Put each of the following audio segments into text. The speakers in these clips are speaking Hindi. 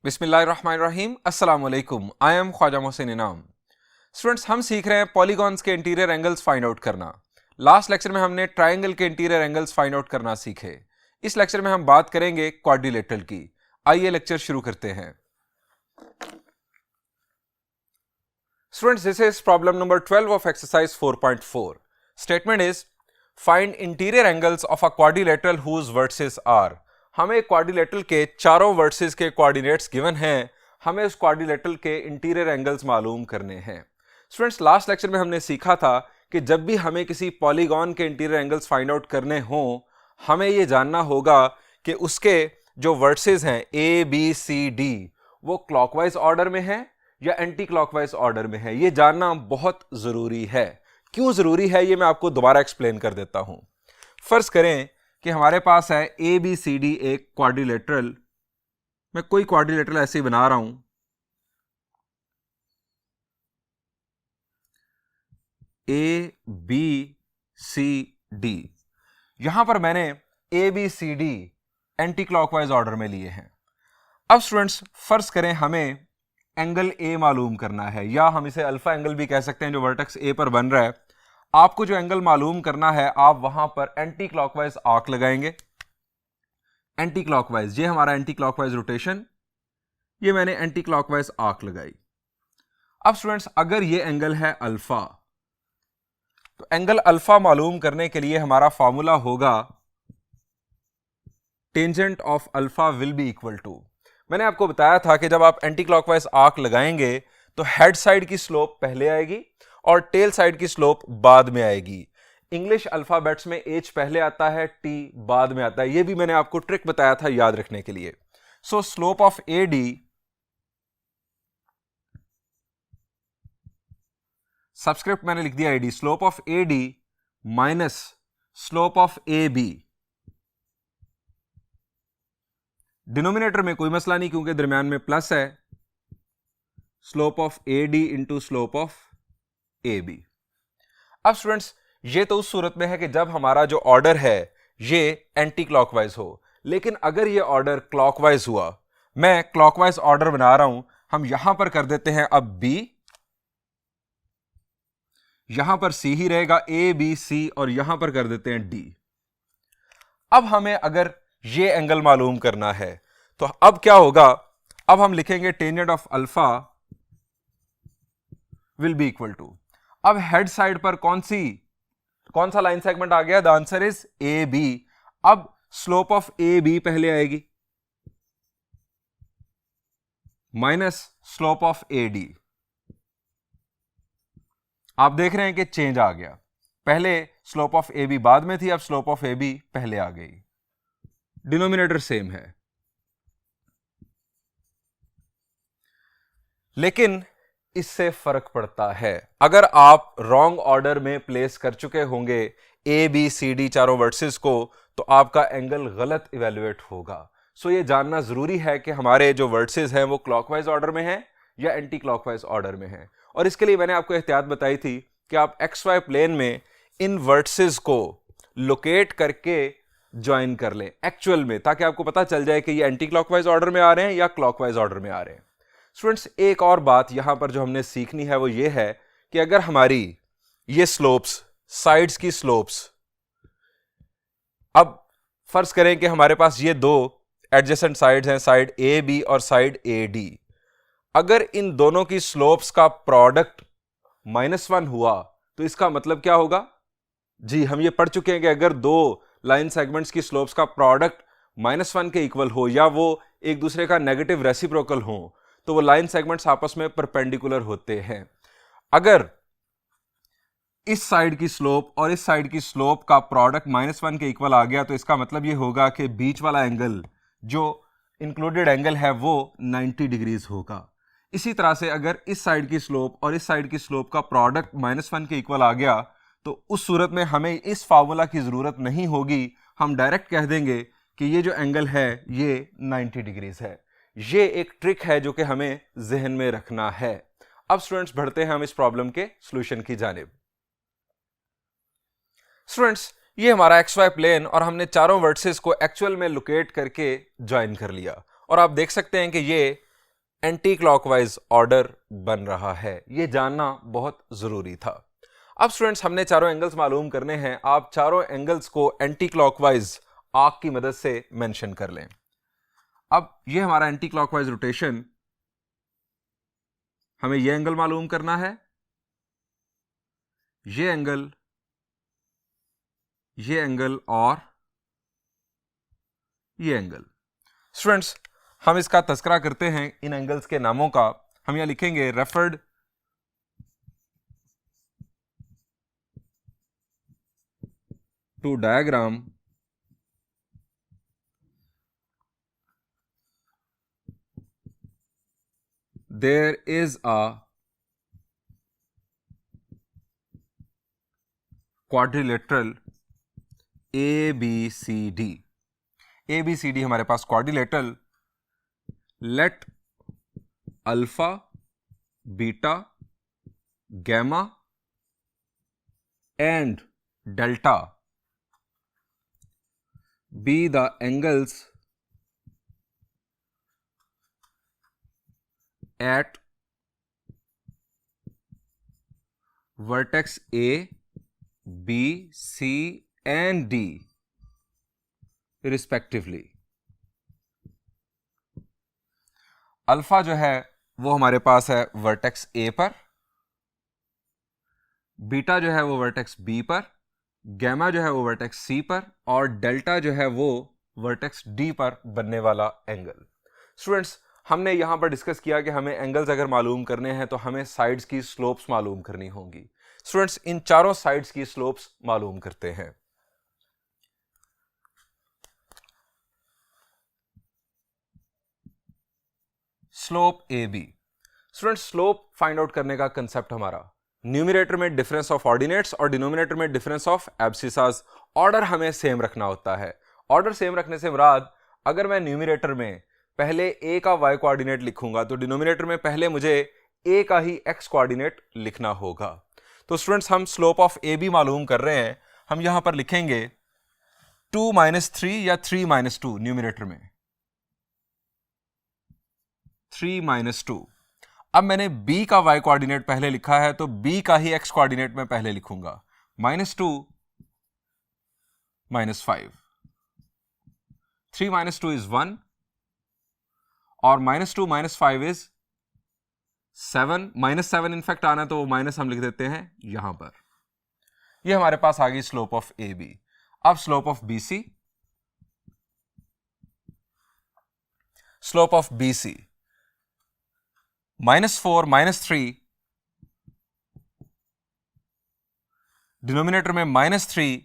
बिस्मिल्लाहिर्रहमानिर्रहीम, अस्सलाम वालेकुम। आई एम ख्वाजा मोहसिन इनाम। स्टूडेंट्स, हम सीख रहे हैं पॉलीगॉन्स के इंटीरियर एंगल्स फाइंड आउट करना। लास्ट लेक्चर में हमने ट्राइंगल के इंटीरियर एंगल्स फाइंड आउट करना सीखे। इस लेक्चर में हम बात करेंगे क्वाड्रिलेटरल की। आइए लेक्चर शुरू करते हैं। Students, this is problem number 12 of exercise 4.4। Statement is find interior angles of a quadrilateral whose vertices are. हमें क्वाड्रिलेटरल के चारों वर्टिसेस के कोऑर्डिनेट्स गिवन हैं, हमें उस क्वाड्रिलेटरल के इंटीरियर एंगल्स मालूम करने हैं। स्टूडेंट्स, लास्ट लेक्चर में हमने सीखा था कि जब भी हमें किसी पॉलीगॉन के इंटीरियर एंगल्स फाइंड आउट करने हों, हमें यह जानना होगा कि उसके जो वर्टिसेस हैं ए बी सी डी वो क्लॉकवाइज ऑर्डर में है या एंटी क्लॉकवाइज ऑर्डर में है। यह जानना बहुत जरूरी है। क्यों जरूरी है ये मैं आपको दोबारा एक्सप्लेन कर देता हूं। फर्ज करें कि हमारे पास है ए बी सी डी एक क्वाड्रिलेटरल। मैं कोई क्वाड्रिलेटरल ऐसे ही बना रहा हूं। ए बी सी डी, यहां पर मैंने A B C D anti clockwise order में लिए हैं। अब स्टूडेंट्स, फर्ज करें हमें एंगल ए मालूम करना है, या हम इसे अल्फा एंगल भी कह सकते हैं जो वर्टेक्स ए पर बन रहा है। आपको जो एंगल मालूम करना है, आप वहां पर एंटी क्लॉकवाइज आर्क लगाएंगे। एंटी क्लॉकवाइज, ये हमारा एंटी क्लॉकवाइज रोटेशन, ये मैंने एंटी क्लॉकवाइज आर्क लगाई। अब स्टूडेंट्स, अगर ये एंगल है अल्फा, तो एंगल अल्फा मालूम करने के लिए हमारा फॉर्मूला होगा tangent of alpha will be equal to. मैंने आपको बताया था कि जब आप एंटी क्लॉकवाइज आर्क लगाएंगे तो हेड साइड की स्लोप पहले आएगी और टेल साइड की स्लोप बाद में आएगी। इंग्लिश अल्फाबेट्स में एच पहले आता है, टी बाद में आता है। यह भी मैंने आपको ट्रिक बताया था याद रखने के लिए। So slope of A D, subscript मैंने लिख दिया A D, slope of A D minus slope of A B. Denominator में कोई मसला नहीं क्योंकि दरमियान में प्लस है। Slope of A D into slope of A B. अब स्टूडेंट्स, ये तो उस सूरत में है कि जब हमारा जो ऑर्डर है ये एंटी क्लॉकवाइज हो, लेकिन अगर ये ऑर्डर क्लॉकवाइज हुआ, मैं क्लॉकवाइज ऑर्डर बना रहा हूं, हम यहां पर कर देते हैं अब बी, यहां पर सी ही रहेगा, ए बी सी, और यहां पर कर देते हैं डी। अब हमें अगर ये एंगल मालूम करना है तो अब क्या होगा, अब हम लिखेंगे tangent of alpha will be equal to. अब हेड साइड पर कौन सा लाइन सेगमेंट आ गया? The answer is A B. अब स्लोप ऑफ ए बी पहले आएगी minus slope of A D. आप देख रहे हैं कि चेंज आ गया, पहले स्लोप ऑफ ए बी बाद में थी, अब स्लोप ऑफ ए बी पहले आ गई। डिनोमिनेटर सेम है, लेकिन इससे फर्क पड़ता है। अगर आप रॉन्ग ऑर्डर में प्लेस कर चुके होंगे ए बी सी डी चारों वर्टिसेस को, तो आपका एंगल गलत इवेल्युएट होगा। सो ये जानना जरूरी है कि हमारे जो वर्टिसेस हैं वो क्लॉकवाइज ऑर्डर में हैं या एंटी क्लॉकवाइज ऑर्डर में हैं। और इसके लिए मैंने आपको एहतियात बताई थी कि आप एक्स वाई प्लेन में इन वर्टिसेस को लोकेट करके ज्वाइन कर लें एक्चुअल में, ताकि आपको पता चल जाए कि ये एंटी क्लॉकवाइज ऑर्डर में आ रहे हैं या क्लॉकवाइज ऑर्डर में आ रहे हैं। स्टूडेंट्स, एक और बात यहां पर जो हमने सीखनी है वो ये है कि अगर हमारी ये स्लोप्स, साइड्स की स्लोप्स, अब फर्ज करें कि हमारे पास ये दो एडजेसेंट साइड्स हैं, साइड ए बी और साइड ए डी। अगर इन दोनों की स्लोप्स का प्रोडक्ट -1 हुआ तो इसका मतलब क्या होगा? जी, हम ये पढ़ चुके हैं कि अगर दो लाइन सेगमेंट्स की स्लोप्स का प्रोडक्ट -1 के इक्वल हो या वो एक दूसरे का नेगेटिव रेसिप्रोकल हो तो वो लाइन सेगमेंट्स आपस में परपेंडिकुलर होते हैं। अगर इस साइड की स्लोप और इस साइड की स्लोप का प्रोडक्ट -1 के इक्वल आ गया तो इसका मतलब ये होगा कि बीच वाला एंगल जो इंक्लूडेड एंगल है वो 90 डिग्रीज होगा। इसी तरह से अगर इस साइड की स्लोप और इस साइड की स्लोप का प्रोडक्ट -1 के इक्वल आ गया तो उस सूरत में हमें इस फार्मूला की जरूरत नहीं होगी, हम डायरेक्ट कह देंगे कि ये जो एंगल है ये 90 डिग्रीज है। ये एक ट्रिक है जो कि हमें जहन में रखना है। अब स्टूडेंट्स, बढ़ते हैं हम इस प्रॉब्लम के सॉल्यूशन की जानिब। स्टूडेंट्स, ये हमारा एक्स वाई प्लेन और हमने चारों वर्टिसेस को एक्चुअल में लोकेट करके ज्वाइन कर लिया, और आप देख सकते हैं कि ये एंटी क्लॉकवाइज ऑर्डर बन रहा है। यह जानना बहुत जरूरी था। अब स्टूडेंट्स हमने चारों एंगल्स मालूम करने हैं। आप चारों एंगल्स को एंटी क्लॉकवाइज आर्क की मदद से मेंशन कर लें। अब यह हमारा एंटी क्लॉकवाइज रोटेशन, हमें यह एंगल मालूम करना है, ये एंगल और ये एंगल। स्टूडेंट्स हम इसका तस्करा करते हैं इन एंगल्स के नामों का। हम यहां लिखेंगे referred to diagram there is a quadrilateral ABCD। ABCD हमारे पास quadrilateral, let alpha, beta, gamma and delta be the angles at vertex A, B, C and D respectively। Alpha जो है वो हमारे पास है वर्टेक्स A पर, बीटा जो है वो वर्टेक्स B पर, गैमा जो है वो वर्टेक्स C पर और डेल्टा जो है वो वर्टेक्स D पर बनने वाला एंगल। स्टूडेंट्स हमने यहां पर डिस्कस किया कि हमें एंगल्स अगर मालूम करने हैं तो हमें साइड्स की स्लोप्स मालूम करनी होंगी। स्टूडेंट्स इन चारों साइड्स की स्लोप्स मालूम करते हैं। Slope AB। Students slope find out करने का कंसेप्ट हमारा, न्यूमरेटर में डिफरेंस ऑफ ऑर्डिनेट्स और डिनोमिनेटर में डिफरेंस ऑफ एब्सिसास। ऑर्डर हमें सेम रखना होता है। ऑर्डर सेम रखने से मुराद, अगर मैं न्यूमरेटर में पहले a का y कोऑर्डिनेट लिखूंगा तो डिनोमिनेटर में पहले मुझे a का ही x कोऑर्डिनेट लिखना होगा। तो स्टूडेंट्स हम स्लोप ऑफ AB मालूम कर रहे हैं। हम यहां पर लिखेंगे 2 - 3 या 3 - 2 न्यूमरेटर में 3 - 2। अब मैंने b का y कोऑर्डिनेट पहले लिखा है तो b का ही x कोऑर्डिनेट मैं पहले लिखूंगा, -2 -5। 3 - 2 इज 1 और -2 - 5 इज 7। -7 इनफैक्ट आना तो वो माइनस हम लिख देते हैं यहां पर। ये हमारे पास आ गई स्लोप ऑफ AB। अब slope of BC। Slope of BC -4 -3, denominator में -3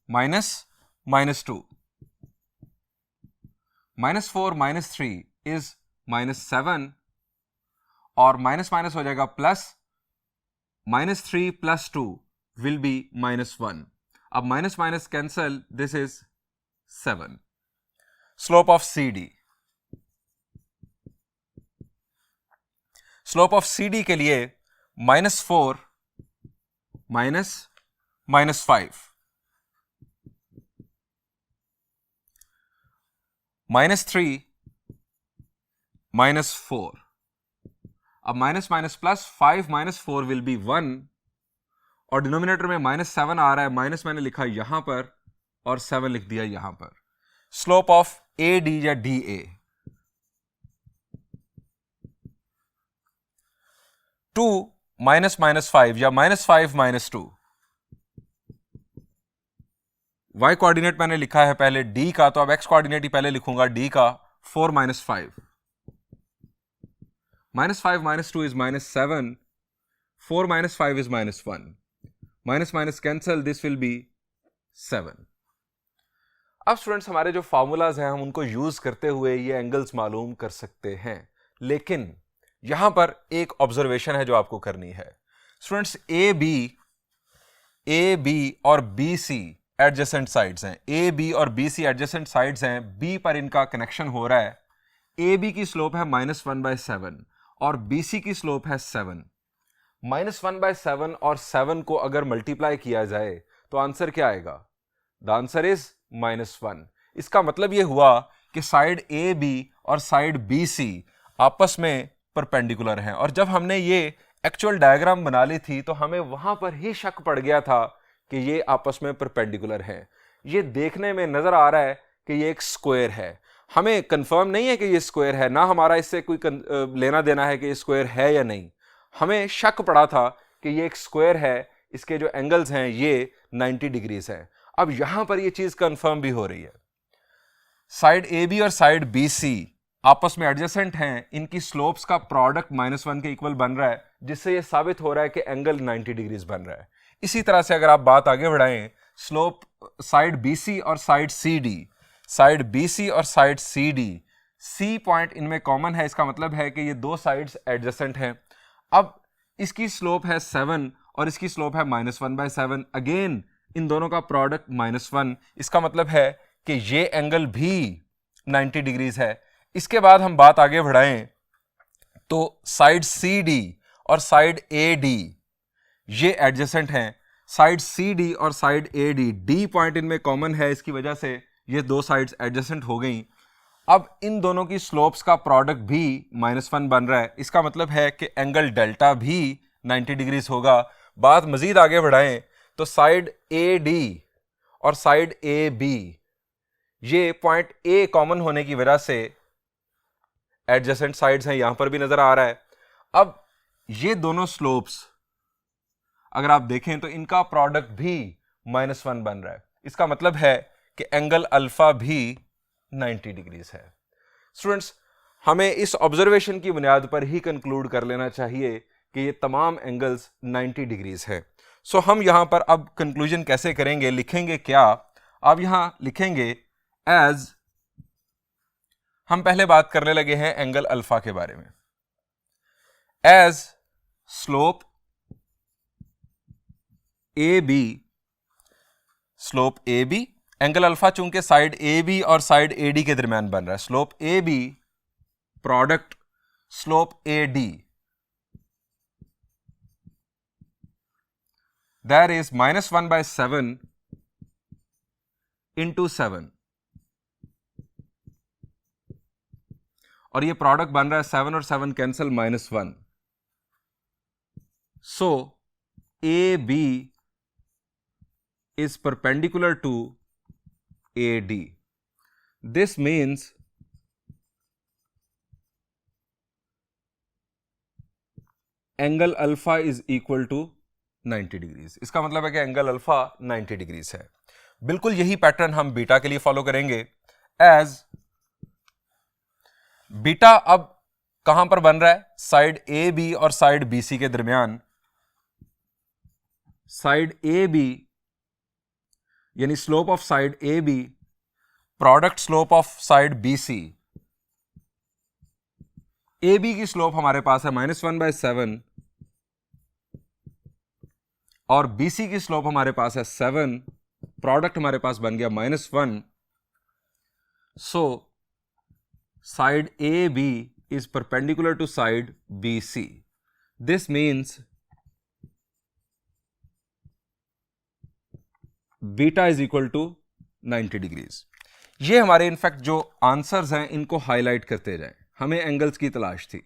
-2। -4 - 3 इज -7 और माइनस माइनस हो जाएगा प्लस, -3 + 2 विल बी -1। अब minus minus cancel, this is 7। Slope of CD। Slope of CD के लिए -4 -5, -3 -4। अब minus minus plus, 5 - 4 will be 1 और डिनोमिनेटर में -7 आ रहा है, माइनस मैंने लिखा यहां पर और 7 लिख दिया यहां पर। स्लोप ऑफ AD या DA 2 -5 या -5 - 2। y कोऑर्डिनेट मैंने लिखा है पहले D का, तो अब x कोऑर्डिनेट ही पहले लिखूंगा D का। 4 - 5, -5 - 2 is -7, 4 - 5 is -1, minus minus cancel, this will B 7। अब स्टूडेंट्स हमारे जो फार्मूलाज हैं हम उनको यूज करते हुए ये एंगल्स मालूम कर सकते हैं, लेकिन यहां पर एक ऑब्जर्वेशन है जो आपको करनी है। स्टूडेंट्स ए बी और बी सी एडजेसेंट साइड्स हैं, ए बी और बी सी एडजेसेंट साइड्स हैं, बी पर इनका कनेक्शन हो रहा है। ए बी की स्लोप है -1/7 और बी सी की स्लोप है 7। -1/7 और 7 को अगर मल्टीप्लाई किया जाए तो आंसर क्या आएगा? The answer is -1। इसका मतलब यह हुआ कि साइड ए बी और साइड बी सी आपस में परपेंडिकुलर हैं। और जब हमने ये एक्चुअल डायग्राम बना ली थी तो हमें वहां पर ही शक पड़ गया था कि ये आपस में परपेंडिकुलर हैं। ये देखने में नजर आ रहा है कि ये एक स्क्वायर है, हमें कंफर्म नहीं है कि ये स्क्वायर है, ना हमारा इससे कोई लेना देना है कि ये स्क्वायर है या नहीं। हमें शक पड़ा था कि ये एक स्क्वायर है, इसके जो एंगल्स हैं ये 90 डिग्रीज हैं। अब यहां पर ये चीज कंफर्म भी हो रही है। साइड ए बी और साइड बी सी आपस में एडजेसेंट हैं, इनकी स्लोप्स का प्रोडक्ट -1 के इक्वल बन रहा है, जिससे ये साबित हो रहा है कि एंगल 90 डिग्रीज बन रहा है। इसी तरह से अगर आप बात आगे बढ़ाएं, स्लोप साइड BC और साइड CD, C पॉइंट इनमें कॉमन है, इसका मतलब है कि ये दो साइड्स एडजेसेंट हैं। अब इसकी स्लोप है 7 और इसकी स्लोप है -1/7। अगेन इन दोनों का प्रोडक्ट -1, इसका मतलब है कि ये एंगल भी 90 डिग्रीज है। इसके बाद हम बात आगे बढ़ाएं तो साइड CD और साइड AD ये एडजेसेंट हैं। साइड CD और साइड AD, D पॉइंट इनमें कॉमन है, इसकी वजह से ये दो साइड्स एडजेसेंट हो गई। अब इन दोनों की स्लोप्स का प्रोडक्ट भी -1 बन रहा है, इसका मतलब है कि एंगल डेल्टा भी 90 डिग्रीज होगा। बात मजीद आगे बढ़ाएं तो साइड AD और साइड AB ये पॉइंट A कॉमन होने की वजह से एडजेसेंट साइड्स हैं, यहां पर भी नजर आ रहा है। अब ये दोनों स्लोप्स अगर आप देखें तो इनका प्रोडक्ट भी -1 बन रहा है, इसका मतलब है कि एंगल अल्फा भी 90 डिग्रीज है। स्टूडेंट्स, हमें इस ऑब्जर्वेशन की बुनियाद पर ही कंक्लूड कर लेना चाहिए कि ये तमाम एंगल्स 90 डिग्रीज है। सो हम यहां पर अब कंक्लूजन कैसे करेंगे, लिखेंगे क्या? आप यहां लिखेंगे एज, हम पहले बात करने लगे हैं एंगल अल्फा के बारे में, as slope AB, angle alpha चूंकि साइड AB और साइड AD के दरमियान बन रहा है, slope AB product slope AD, that is -1/7 into 7, और ये प्रोडक्ट बन रहा है 7 और 7 cancel -1। So AB is perpendicular to AD. This means angle alpha is equal to 90 degrees. इसका मतलब है कि एंगल अल्फा 90 डिग्रीज है। बिल्कुल यही पैटर्न हम बीटा के लिए फॉलो करेंगे। एज बीटा अब कहां पर बन रहा है? साइड AB और साइड BC के दरमियान। साइड AB यानी slope of side AB product slope of side BC। AB की स्लोप हमारे पास है -1/7 और BC की स्लोप हमारे पास है 7, प्रोडक्ट हमारे पास बन गया -1। So side AB is perpendicular to side BC. This means beta is equal to 90 degrees. ये हमारे इनफैक्ट जो आंसर्स हैं इनको हाईलाइट करते जाएं। हमें एंगल्स की तलाश थी।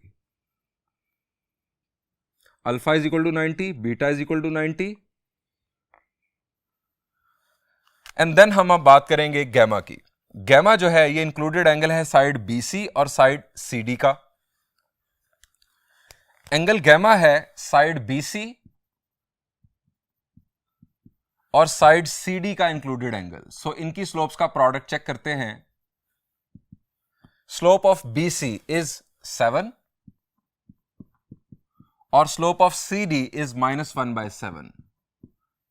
Alpha is equal to 90, beta is equal to 90, and then हम अब बात करेंगे गैमा की। गैमा जो है ये इंक्लूडेड एंगल है साइड BC और साइड CD का। एंगल गैमा है साइड BC और साइड CD का इंक्लूडेड एंगल। सो इनकी स्लोप्स का प्रोडक्ट चेक करते हैं। स्लोप ऑफ BC इज 7 और slope of CD is -1/7।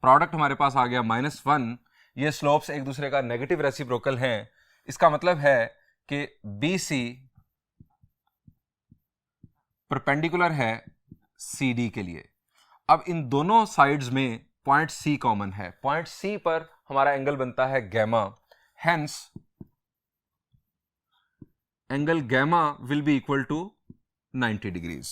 Product हमारे पास आ गया -1। ये स्लोप्स एक दूसरे का नेगेटिव रेसिप्रोकल हैं। इसका मतलब है कि BC परपेंडिकुलर है CD के लिए। अब इन दोनों साइड्स में पॉइंट C कॉमन है। पॉइंट C पर हमारा एंगल बनता है gamma. Hence angle gamma will be equal to 90 degrees.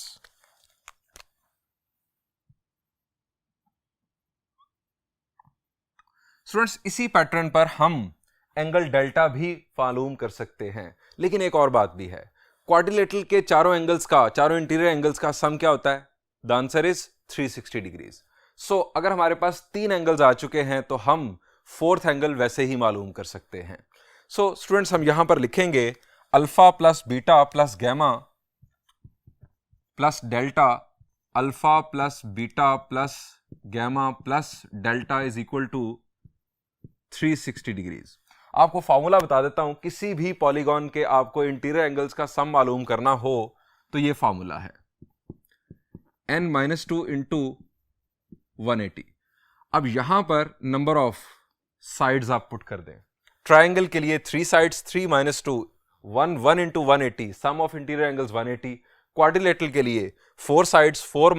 Students, इसी पैटर्न पर हम एंगल डेल्टा भी मालूम कर सकते हैं। लेकिन एक और बात भी है, क्वाड्रिलेटरल के चारों एंगल्स का, चारों इंटीरियर एंगल्स का सम क्या होता है? The answer is 360 degrees. So अगर हमारे पास 3 एंगल्स आ चुके हैं तो हम 4th एंगल वैसे ही मालूम कर सकते हैं। सो स्टूडेंट्स, हम यहां पर लिखेंगे alpha plus beta plus gamma plus delta, alpha plus beta plus gamma plus delta is equal to 360 degrees. आपको फॉर्मूला बता देता हूं, किसी भी पॉलीगॉन के आपको इंटीरियर एंगल्स का सम मालूम करना हो तो ये फॉर्मूला है n-2 इंटू 180। अब यहां पर नंबर ऑफ साइड्स आप पुट कर दें। ट्राइंगल के लिए 3 sides 3 - 2, 1 into 180, sum of interior angles 180। Quadrilateral के लिए 4 साइड्स 4 -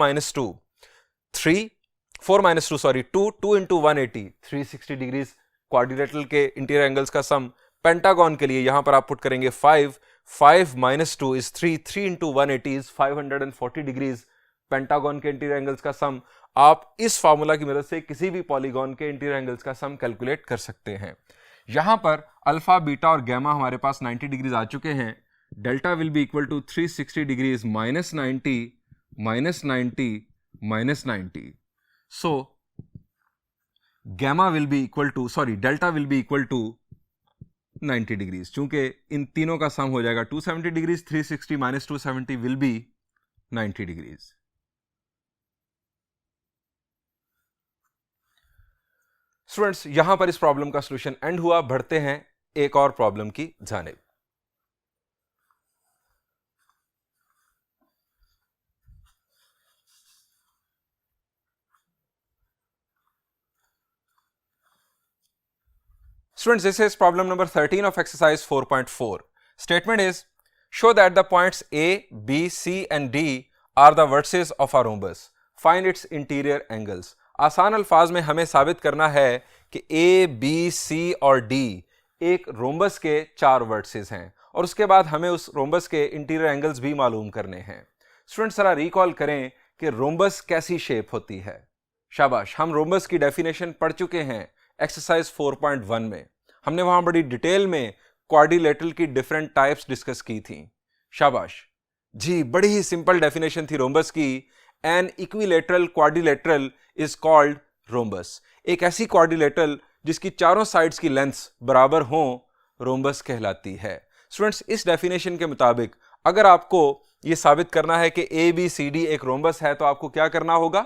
2, 2 इंटू 180, 360 डिग्रीज क्वाड्रिलेटरल के इंटीरियर एंगल्स का सम। पेंटागन के लिए यहां पर आप पुट करेंगे 5 - 2 is 3 into 180 is 540 degrees pentagon के इंटीरियर एंगल्स का सम। आप इस फार्मूला की मदद से किसी भी पॉलीगॉन के इंटीरियर एंगल्स का सम कैलकुलेट कर सकते हैं। यहां पर अल्फा, बीटा और गैमा हमारे पास 90 डिग्रीज आ चुके हैं। Delta will be equal to 360 degrees -90 -90 so gamma will be equal to, delta will be equal to 90 degrees. चूंकि इन तीनों का सम हो जाएगा 270 degrees, 360 - 270 will be 90 degrees. Students, यहां पर इस प्रॉब्लम का सॉल्यूशन एंड हुआ। बढ़ते हैं एक और प्रॉब्लम की जानिब। Students, this is problem number 13 of exercise 4.4. Statement is, show that the points A, B, C and D are the vertices of a rhombus. Find its interior angles. आसान अल्फाज में हमें साबित करना है कि A, B, C और D एक रोम्बस के 4 वर्टिसेस हैं और उसके बाद हमें उस रोम्बस के इंटीरियर एंगल्स भी मालूम करने हैं। स्टूडेंट्स, जरा रिकॉल करें कि रोम्बस कैसी शेप होती है। शाबाश, हम रोम्बस की डेफिनेशन पढ़ चुके हैं एक्सरसाइज 4.1 में। हमने वहां बड़ी डिटेल में क्वाड्रिलेटरल की डिफरेंट टाइप्स डिस्कस की थी। शाबाश जी, बड़ी ही सिंपल डेफिनेशन थी रोम्बस की। An equilateral quadrilateral is called rhombus. एक ऐसी क्वाड्रिलेटरल जिसकी चारों साइड्स की लेंथ्स बराबर हों रोम्बस कहलाती है। स्टूडेंट्स, इस डेफिनेशन के मुताबिक अगर आपको यह साबित करना है कि ए बी सी डी एक रोम्बस है तो आपको क्या करना होगा?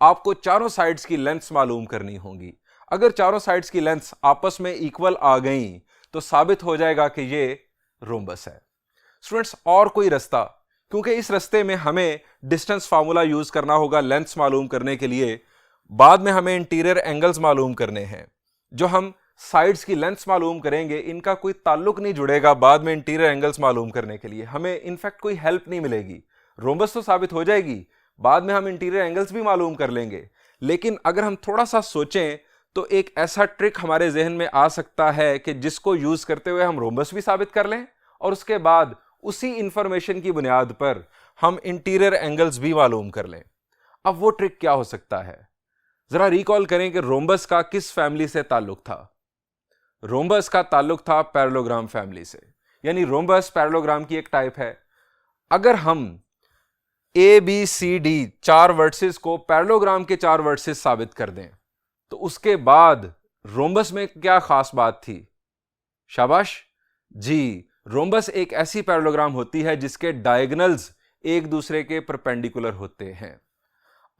आपको चारों साइड्स की लेंथ्स मालूम करनी होंगी। अगर चारों साइड्स की लेंथ्स आपस में इक्वल आ गई तो साबित हो जाएगा कि ये रोम्बस है। स्टूडेंट्स, और कोई रास्ता, क्योंकि इस रास्ते में हमें डिस्टेंस फार्मूला यूज करना होगा लेंथ्स मालूम करने के लिए। बाद में हमें इंटीरियर एंगल्स मालूम करने हैं। जो हम साइड्स की लेंथ्स मालूम करेंगे इनका कोई ताल्लुक नहीं जुड़ेगा बाद में इंटीरियर एंगल्स मालूम करने के लिए। हमें इनफैक्ट कोई हेल्प नहीं मिलेगी। रोम्बस तो साबित हो जाएगी, बाद में हम इंटीरियर एंगल्स भी मालूम कर लेंगे। लेकिन अगर हम थोड़ा सा सोचें तो एक ऐसा ट्रिक हमारे जहन में आ सकता है कि जिसको यूज करते हुए हम रोम्बस भी साबित कर लें और उसके बाद उसी इंफॉर्मेशन की बुनियाद पर हम इंटीरियर एंगल्स भी मालूम कर लें। अब वो ट्रिक क्या हो सकता है? जरा रिकॉल करें कि रोम्बस का किस फैमिली से ताल्लुक था। रोम्बस का ताल्लुक था पैरेललोग्राम फैमिली से, यानी रोम्बस पैरेललोग्राम की एक टाइप है। अगर हम A B C D 4 vertices को पैरेललोग्राम के 4 वर्टिसेस साबित कर दें तो उसके बाद रोम्बस में क्या खास बात थी? शाबाश जी, रोम्बस एक ऐसी पैरेललोग्राम होती है जिसके डायगोनल्स एक दूसरे के परपेंडिकुलर होते हैं।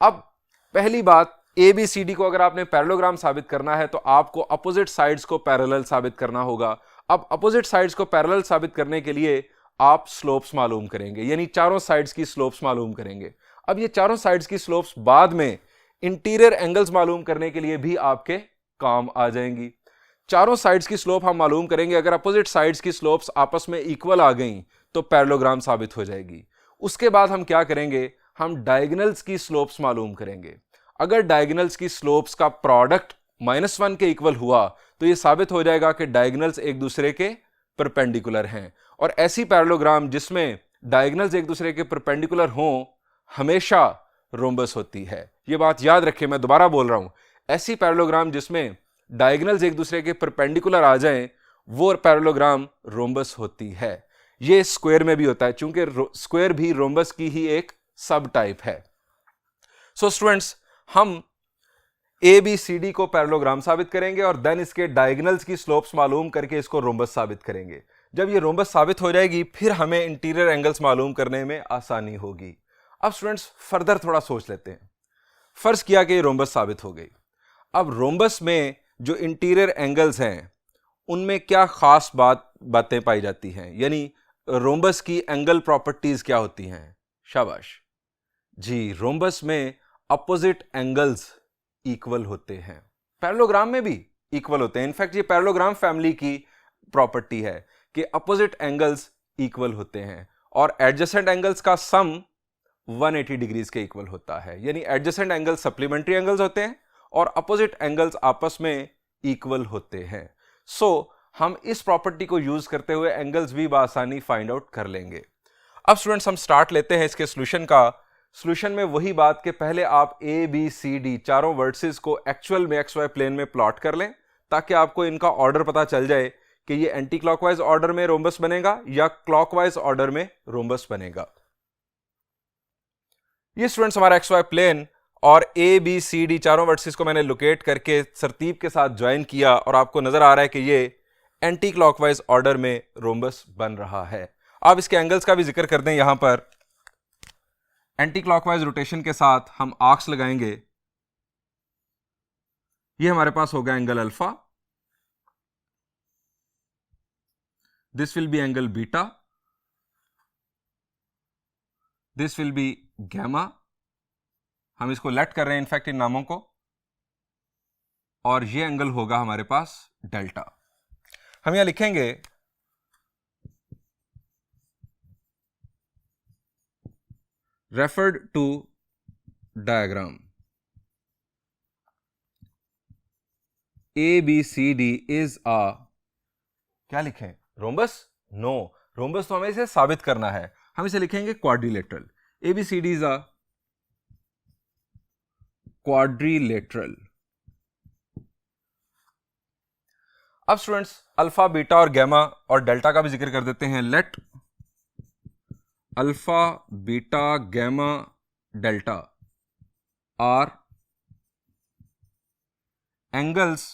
अब पहली बात, ए बी सी डी को अगर आपने पैरेललोग्राम साबित करना है तो आपको अपोजिट साइड्स को पैरेलल साबित करना होगा। अब अपोजिट साइड्स को पैरेलल साबित करने के लिए आप स्लोप्स मालूम करेंगे, यानी चारों साइड्स की स्लोप्स मालूम करेंगे। अब ये चारों साइड्स की स्लोप्स बाद में इंटीरियर एंगल्स मालूम करने के लिए भी आपके काम आ जाएंगी। चारों साइड्स की स्लोप हम मालूम करेंगे। अगर अपोजिट साइड्स की स्लोप्स आपस में इक्वल आ गई तो पैरेललोग्राम साबित हो जाएगी। उसके बाद हम क्या करेंगे? हम डायगोनल्स की स्लोप्स मालूम करेंगे। अगर डायगोनल्स की स्लोप्स का प्रोडक्ट -1 के इक्वल हुआ तो यह साबित हो जाएगा कि डायगोनल्स एक दूसरे के परपेंडिकुलर हैं। और ऐसी पैरेललोग्राम जिसमें डायगोनल्स एक दूसरे के परपेंडिकुलर हों हमेशा रोम्बस होती है। यह बात याद रखें, मैं दोबारा बोल रहा हूं, ऐसी पैरेललोग्राम जिसमें डायगोनल्स एक दूसरे के परपेंडिकुलर आ जाएं वो पैरेललोग्राम रोम्बस होती है। ये स्क्वायर में भी होता है, चूंकि स्क्वायर भी रोम्बस की ही एक सब टाइप है। सो स्टूडेंट्स, हम ए बी सी डी को पैरेललोग्राम साबित करेंगे और देन इसके डायगोनल्स की स्लोप्स मालूम करके इसको रोम्बस साबित करेंगे। जब ये रोम्बस साबित हो जाएगी फिर हमें इंटीरियर एंगल्स मालूम करने में आसानी होगी। अब स्टूडेंट्स फर्दर थोड़ा सोच लेते हैं। फर्ज किया कि ये रोम्बस साबित हो गई। अब रोम्बस में जो इंटीरियर एंगल्स हैं उनमें क्या खास बातें पाई जाती हैं, यानी रोम्बस की एंगल प्रॉपर्टीज क्या होती हैं? शाबाश जी, रोम्बस में अपोजिट एंगल्स इक्वल होते हैं, पैरेललोग्राम में भी इक्वल होते हैं। इनफैक्ट ये पैरेललोग्राम फैमिली की प्रॉपर्टी है कि अपोजिट एंगल्स इक्वल होते हैं और एडजेसेंट एंगल्स का सम 180 डिग्रीज के इक्वल होता है, यानी एडजेसेंट एंगल्स सप्लीमेंट्री एंगल्स होते हैं और अपोजिट एंगल्स आपस में इक्वल होते हैं। सो हम इस प्रॉपर्टी को यूज करते हुए एंगल्स भी बआसानी फाइंड आउट कर लेंगे। अब स्टूडेंट्स हम स्टार्ट लेते हैं इसके सोल्यूशन का। सोल्यूशन में वही बात कि पहले आप ए बी सी डी चारों वर्टिसेस को एक्चुअल में एक्स वाई प्लेन में प्लॉट कर लें ताकि आपको इनका ऑर्डर पता चल जाए कि ये एंटी क्लॉकवाइज ऑर्डर में रोम्बस बनेगा या क्लॉकवाइज ऑर्डर में रोम्बस बनेगा। ये स्टूडेंट्स हमारा एक्स वाई प्लेन और ए बी सी डी चारों वर्टिसेस को मैंने लोकेट करके तरतीब के साथ ज्वाइन किया और आपको नजर आ रहा है कि ये एंटी क्लॉकवाइज ऑर्डर में रोम्बस बन रहा है। आप इसके एंगल्स का भी जिक्र कर दें। यहां पर एंटी क्लॉकवाइज रोटेशन के साथ हम आर्क्स लगाएंगे। ये हमारे पास होगा angle alpha, this will be angle beta, this will be gamma. हम इसको लेट कर रहे हैं इनफैक्ट इन नामों को, और ये एंगल होगा हमारे पास डेल्टा। हम यहां लिखेंगे referred to diagram ABCD is a, क्या लिखें, रोम्बस? नो, रोम्बस तो हमें इसे साबित करना है, हम इसे लिखेंगे quadrilateral. ABCD is a quadrilateral. अब स्टूडेंट्स अल्फा, बीटा और गैमा और डेल्टा का भी जिक्र कर देते हैं। Let alpha, beta, gamma, delta are angles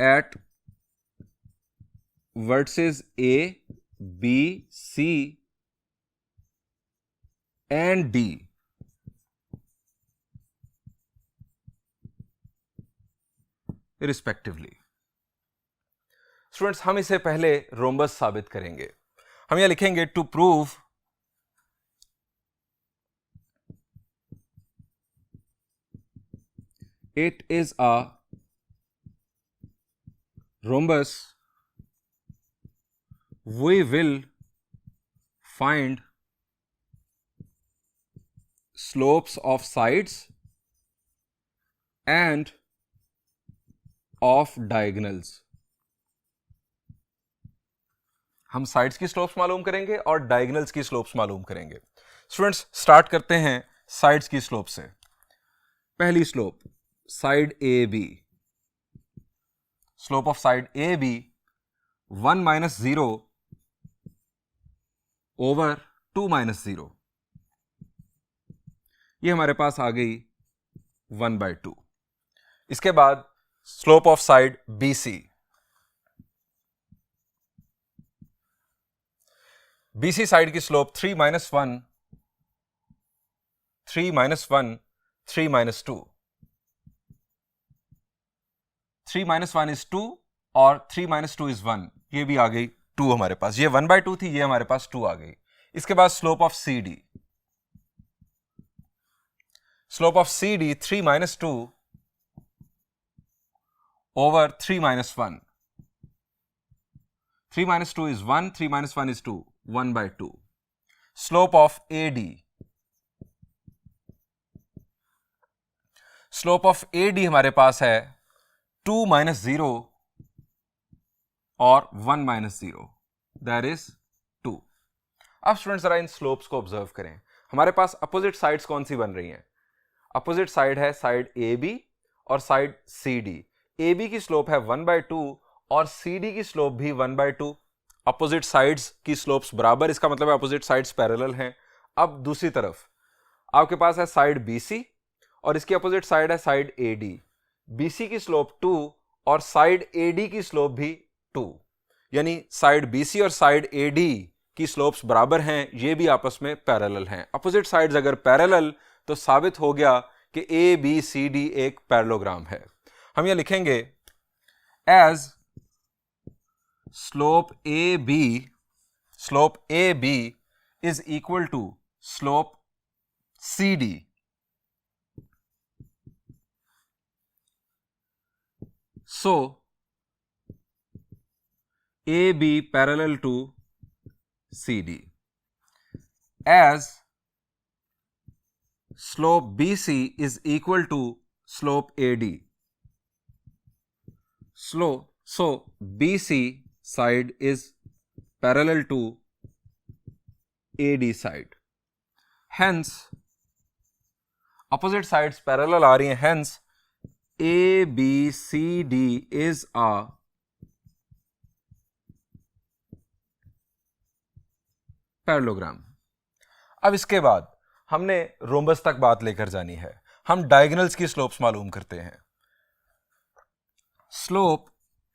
at vertices A, B, C and D respectively. Students हम इसे पहले रोम्बस साबित करेंगे। हम यहां लिखेंगे to prove it is a rhombus we will find slopes of sides and of diagonals. हम साइड्स की स्लोप्स मालूम करेंगे और डायगोनल्स की स्लोप्स मालूम करेंगे। स्टूडेंट्स स्टार्ट करते हैं साइड्स की स्लोप से। पहली slope side A B, slope of side A B 1 - 0 over 2 - 0, ये हमारे पास आ गई 1/2। इसके बाद slope of side B C, BC side की स्लोप 3 - 1, 3 - 1, 3 - 2, 3 - 1 is 2 और 3 - 2 is 1, ये भी आ गई 2 हमारे पास। ये 1/2 थी, ये हमारे पास 2 आ गई। इसके बाद slope of CD, slope of CD 3 - 2 over 3 - 1, 3 - 2 is 1, 3 - 1 is 2, 1/2। Slope of AD, slope of AD हमारे पास है 2 - 0 और 1 - 0, दैट इज 2। अब स्टूडेंट्स जरा इन स्लोप्स को ऑब्जर्व करें। हमारे पास अपोजिट साइड्स कौन सी बन रही हैं? अपोजिट साइड है साइड AB और साइड CD। AB की स्लोप है 1/2 और CD की स्लोप भी 1/2। अपोजिट साइड्स की स्लोप्स बराबर, इसका मतलब है अपोजिट साइड्स पैरेलल हैं। अब दूसरी तरफ आपके पास है साइड BC और इसकी अपोजिट साइड है साइड AD। BC की स्लोप 2 और साइड AD की स्लोप भी 2, यानी साइड BC और साइड AD की स्लोप्स बराबर हैं, ये भी आपस में पैरेलल हैं। अपोजिट साइड्स अगर पैरेलल तो साबित हो गया कि ABCD एक पैरेललोग्राम है। हम ये लिखेंगे as slope AB is equal to slope CD, so AB parallel to CD, as slope BC is equal to slope AD. So BC side is parallel to AD side. Hence, opposite sides parallel आ रही हैं, hence ABCD is a parallelogram. अब इसके बाद हमने रोम्बस तक बात लेकर जानी है। हम डायगोनल्स की स्लोप्स मालूम करते हैं। स्लोप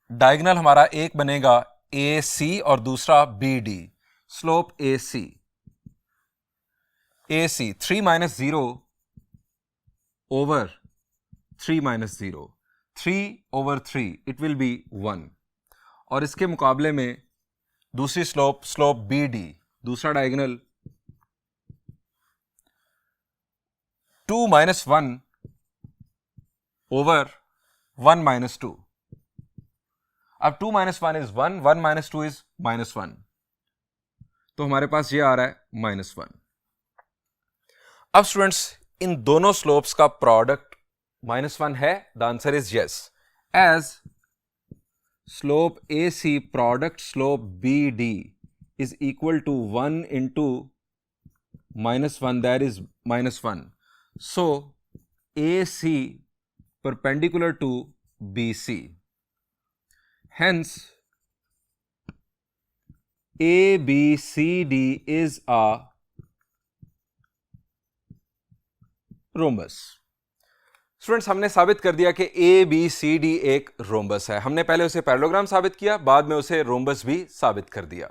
डायगोनल हमारा एक बनेगा AC और दूसरा BD। Slope AC 3 - 0 over 3 - 0, 3/3, it will be 1। और इसके मुकाबले में दूसरी स्लोप BD, दूसरा डायगोनल 2 - 1 over 1 - 2। अब 2 - 1 is 1, 1 - 2 is -1, तो हमारे पास ये आ रहा है -1। अब स्टूडेंट्स, इन दोनों स्लोप्स का प्रोडक्ट -1 है। The answer is yes, as slope AC product slope BD is equal to 1 into -1, that is -1. So AC perpendicular to BC, hence ABCD is a rhombus. Students, हमने साबित कर दिया कि ABCD एक रोम्बस है। हमने पहले उसे पैरेललोग्राम साबित किया, बाद में उसे रोम्बस भी साबित कर दिया।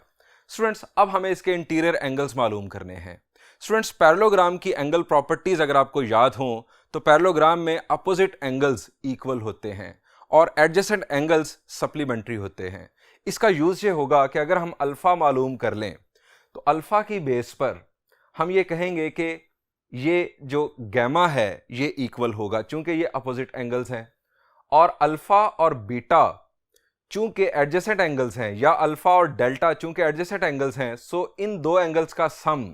स्टूडेंट्स, अब हमें इसके इंटीरियर एंगल्स मालूम करने हैं। स्टूडेंट्स, पैरेललोग्राम की एंगल प्रॉपर्टीज अगर आपको याद हो तो पैरेललोग्राम में अपोजिट एंगल्स इक्वल होते हैं और एडजेसेंट एंगल्स सप्लीमेंट्री होते हैं। इसका यूज ये होगा कि अगर हम अल्फा मालूम कर लें तो अल्फा की बेस पर हम ये कहेंगे कि ये जो गैमा है ये इक्वल होगा, चूंकि ये अपोजिट एंगल्स हैं। और अल्फा और बीटा चूंकि एडजेसेंट एंगल्स हैं, या अल्फा और डेल्टा चूंकि एडजेसेंट एंगल्स हैं, सो इन दो एंगल्स का सम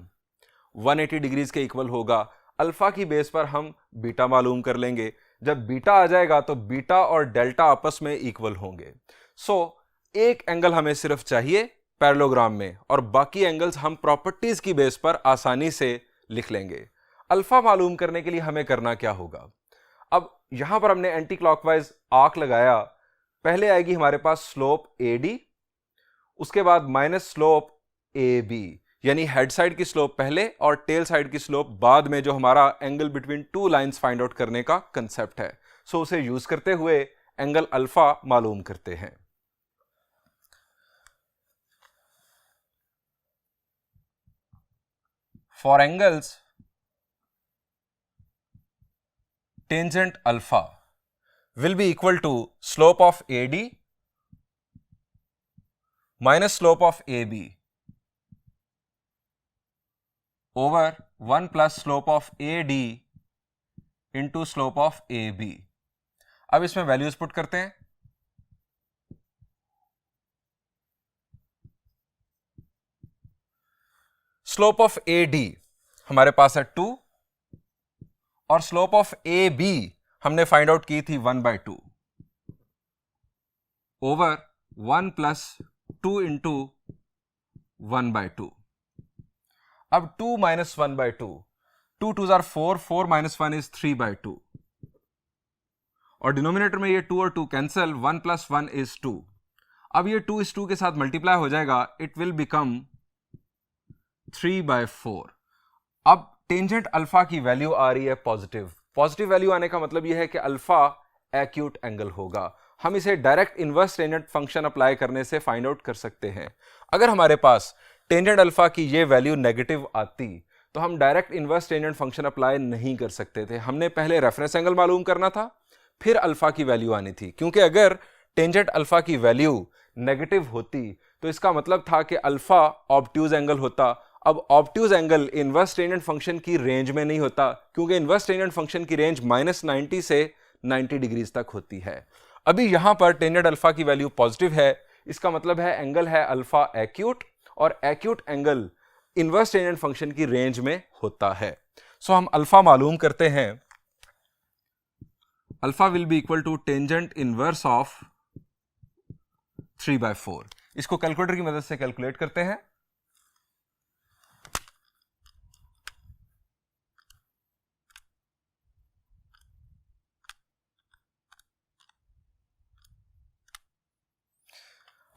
180 डिग्रीज के इक्वल होगा। अल्फा की बेस पर हम बीटा मालूम कर लेंगे। जब बीटा आ जाएगा तो बीटा और डेल्टा आपस में इक्वल होंगे। सो एक एंगल हमें सिर्फ चाहिए पैरेललोग्राम में और बाकी एंगल्स हम प्रॉपर्टीज की बेस पर आसानी से लिख लेंगे। अल्फा मालूम करने के लिए हमें करना क्या होगा? अब यहां पर हमने एंटी क्लॉकवाइज आर्क लगाया। पहले आएगी हमारे पास स्लोप AD, उसके बाद माइनस स्लोप AB, यानी हेड साइड की स्लोप पहले और टेल साइड की स्लोप बाद में, जो हमारा angle between two lines find out करने का कंसेप्ट है। सो उसे यूज करते हुए एंगल अल्फा मालूम करते हैं। For angles tangent alpha will be equal to slope of AD minus slope of AB over 1 plus slope of AD into slope of AB। अब इसमें वैल्यूज पुट करते हैं। स्लोप ऑफ AD हमारे पास है 2 और स्लोप ऑफ AB हमने फाइंड आउट की थी 1/2 ओवर 1 प्लस 2 इंटू 1/2। अब 2 माइनस 1/2, 2 2 जार 4, 4 माइनस 1 इज 3/2 और डिनोमिनेटर में ये 2 और 2 कैंसिल, 1 प्लस 1 इज 2। अब ये 2:2 के साथ मल्टीप्लाई हो जाएगा, इट विल बिकम 3/4। अब टेंजेंट अल्फा की वैल्यू आ रही है पॉजिटिव। पॉजिटिव वैल्यू आने का मतलब यह है कि अल्फा एक्यूट एंगल होगा। हम इसे direct inverse tangent function apply करने से फाइंड आउट कर सकते हैं। अगर हमारे पास टेंजेंट अल्फा की ये वैल्यू नेगेटिव आती तो हम direct inverse tangent function apply नहीं कर सकते थे। हमने पहले रेफरेंस एंगल मालूम करना था, फिर अल्फा की वैल्यू आनी थी, क्योंकि अगर टेंजेंट अल्फा की वैल्यू नेगेटिव होती तो इसका मतलब था कि अल्फा ऑब्ट्यूज एंगल होता। अब obtuse angle inverse tangent function की रेंज में नहीं होता, क्योंकि इनवर्स टेंजेंट फंक्शन की रेंज -90 से 90 डिग्रीज तक होती है। अभी यहां पर टेंजेंट अल्फा की वैल्यू पॉजिटिव है, इसका मतलब है एंगल है अल्फा एक्यूट, और acute angle inverse tangent function की रेंज में होता है। सो हम अल्फा मालूम करते हैं, alpha will be equal to tangent inverse of 3/4। इसको कैलकुलेटर की मदद से कैलकुलेट करते हैं।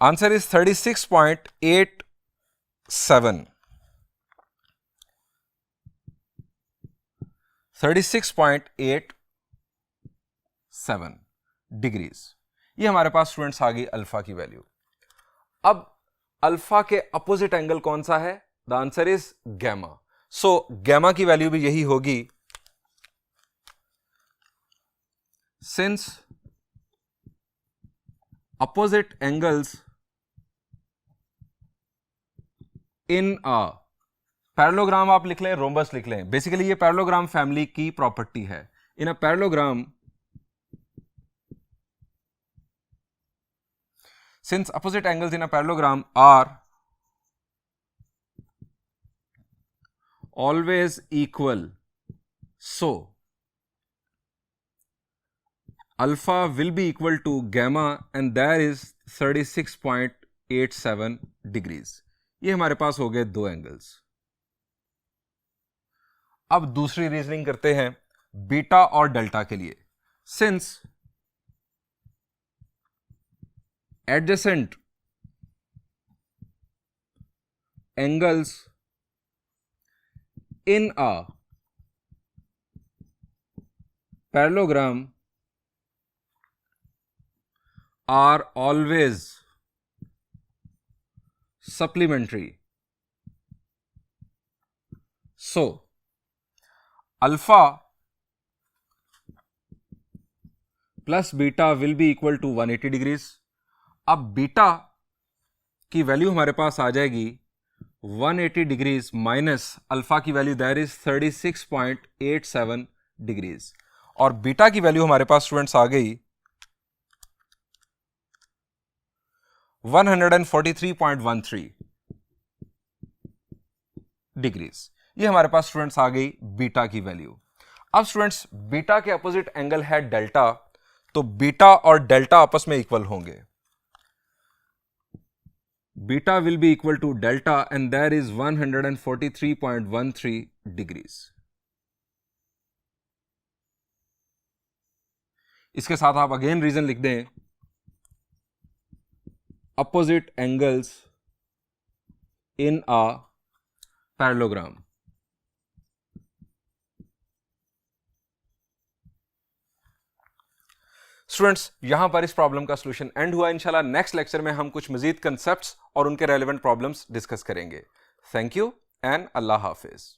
Answer is 36.87 degrees. ये हमारे पास स्टूडेंट्स आ गई अल्फा की वैल्यू। अब अल्फा के अपोजिट एंगल कौन सा है? The answer is gamma. So gamma की वैल्यू भी यही होगी। Since opposite angles in a parallelogram आप लिख लें, रोम्बस लिख लें, बेसिकली ये पैरेललोग्राम फैमिली की प्रॉपर्टी है। In a parallelogram, since opposite angles in a parallelogram are always equal, so alpha will be equal to gamma and that is 36.87 degrees. ये हमारे पास हो गए दो एंगल्स। अब दूसरी रीजनिंग करते हैं बीटा और डेल्टा के लिए। Since adjacent angles in a parallelogram are always supplementary, so alpha plus beta will be equal to 180 degrees. अब बीटा की वैल्यू हमारे पास आ जाएगी 180 डिग्रीज माइनस अल्फा की वैल्यू दैट इज 36.87 डिग्रीज, और बीटा की वैल्यू हमारे पास स्टूडेंट्स आ गई 143.13 डिग्रीज। ये हमारे पास स्टूडेंट्स आ गई बीटा की वैल्यू। अब स्टूडेंट्स बीटा के अपोजिट एंगल है डेल्टा, तो बीटा और डेल्टा आपस में इक्वल होंगे। Beta will be equal to delta and that is 143.13 degrees. इसके साथ आप अगेन रीजन लिख दें, opposite angles in a parallelogram। Students यहां पर इस प्रॉब्लम का सॉल्यूशन एंड हुआ। इंशाल्लाह नेक्स्ट लेक्चर में हम कुछ मजीद कंसेप्ट्स और उनके रेलेवेंट प्रॉब्लम्स डिस्कस करेंगे। Thank you and Allah Hafiz.